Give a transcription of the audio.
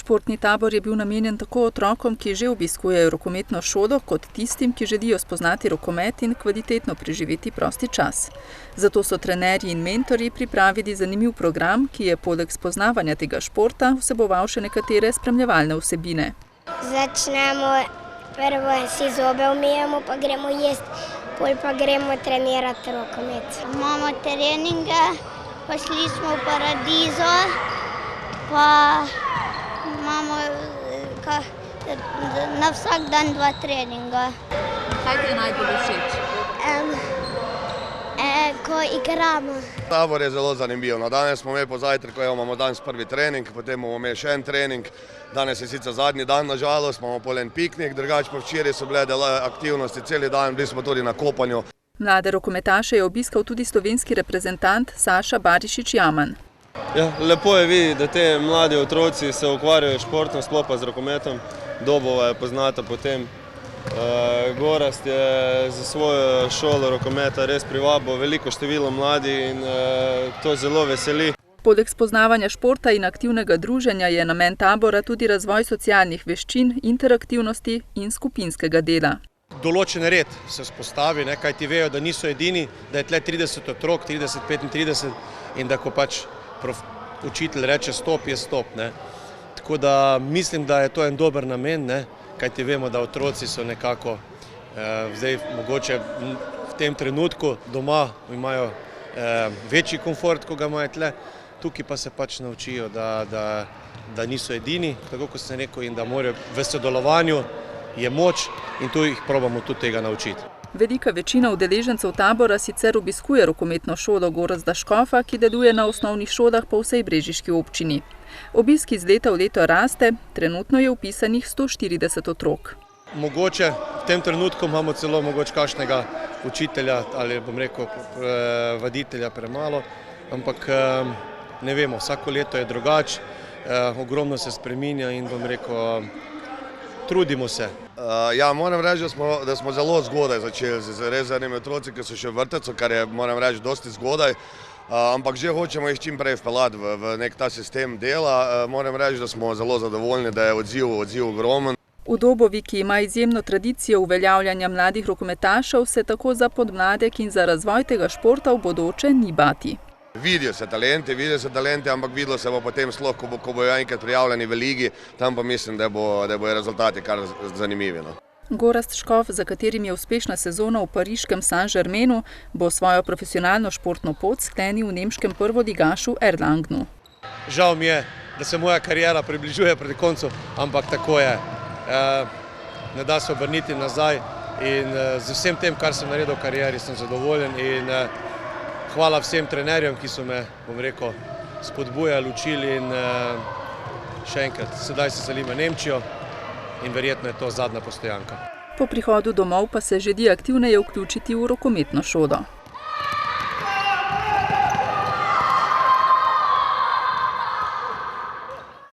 Športni tabor je bil namenjen tako otrokom, ki že obiskujejo rokometno šolo, kot tistim, ki želijo spoznati rokomet in kvalitetno preživeti prosti čas. Zato so trenerji in mentorji pripravili zanimiv program, ki je poleg spoznavanja tega športa vseboval še nekatere spremljevalne vsebine. Začnemo, prvo si zobe umijemo, pa gremo jesti, pol pa gremo trenirati rokomet. Imamo treninge, pa šli smo v Paradizo, pa imamo na vsak dan 2 treninga. Kaj ti je najbolj všeč? Ko igramo. Tabor je zelo zanimiv. Danes smo imeli po zajtrku, imamo danes prvi trening, potem bomo imeli še en trening. Danes je sicer zadnji dan, nažalost, imamo pol en piknik, drugače pa včeraj so bile aktivnosti celi dan, bili smo tudi na kopanju. Mlade rokometaše je obiskal tudi slovenski reprezentant Saša Barišić-Jaman. Ja, lepo je videti, da te mladi otroci se ukvarjajo športno, sploh pa z rokometom. Dobova je poznata potem. Gorazd je za svojo šolo rokometa res privabil veliko število mladih in to zelo veseli. Poleg spoznavanja športa in aktivnega druženja je namen tabora tudi razvoj socialnih veščin, interaktivnosti in skupinskega dela. Določen red se vzpostavi, kajti vejo, da niso edini, da je tle 30 otrok, 30-35 in da ko pač učitelj reče stop, je stop. Tako da mislim, da je to en dober namen, kajti vemo, da otroci so nekako zdaj mogoče v tem trenutku doma imajo večji komfort, ko ga imajo tle. Tukaj pa se pač naučijo, da niso edini, tako kot sem rekel, in da morajo v sodelovanju je moč in tu jih probamo tudi tega naučiti. Velika večina udeležencev tabora sicer obiskuje rokometno šolo Gorazda Škofa, ki deluje na osnovnih šolah po vsej brežiški občini. Obisk iz leta v leto raste, trenutno je vpisanih 140 otrok. Mogoče v tem trenutku imamo celo kakšnega učitelja ali bom rekel vaditelja premalo, ampak ne vemo, vsako leto je drugače, ogromno se spreminja in bom rekel, trudimo se. Ja, moram reči, da smo zelo zgodaj začeli z res zanimivimi otroci, ki so še v vrtcu, kar je, moram reči, dosti zgodaj, ampak že hočemo jih čim prej vpeljati v nek ta sistem dela. Moram reči, da smo zelo zadovoljni, da je odziv ogromen. V Dobovi, ki ima izjemno tradicijo uveljavljanja mladih rokometašev, se tako za podmladek in za razvoj tega športa v bodoče ni bati. Vidijo se talenti, ampak videlo se bo potem sploh, ko bojo enkrat prijavljeni v ligi, tam pa mislim, da bojo rezultati kar zanimivi. Gorazd Škof, za katerim je uspešna sezona v pariškem Saint-Germainu, bo svojo profesionalno športno pot sklenil v nemškem prvoligašu Erlangenu. Žal mi je, da se moja kariera približuje proti koncu, ampak tako je. Ne da se obrniti nazaj in z vsem tem, kar sem naredil v karieri, sem zadovoljen in hvala vsem trenerjem, ki so me, bom rekel, spodbujali, učili in še enkrat, sedaj se selim v Nemčijo in verjetno je to zadnja postojanka. Po prihodu domov pa se želi aktivneje vključiti v rokometno šolo.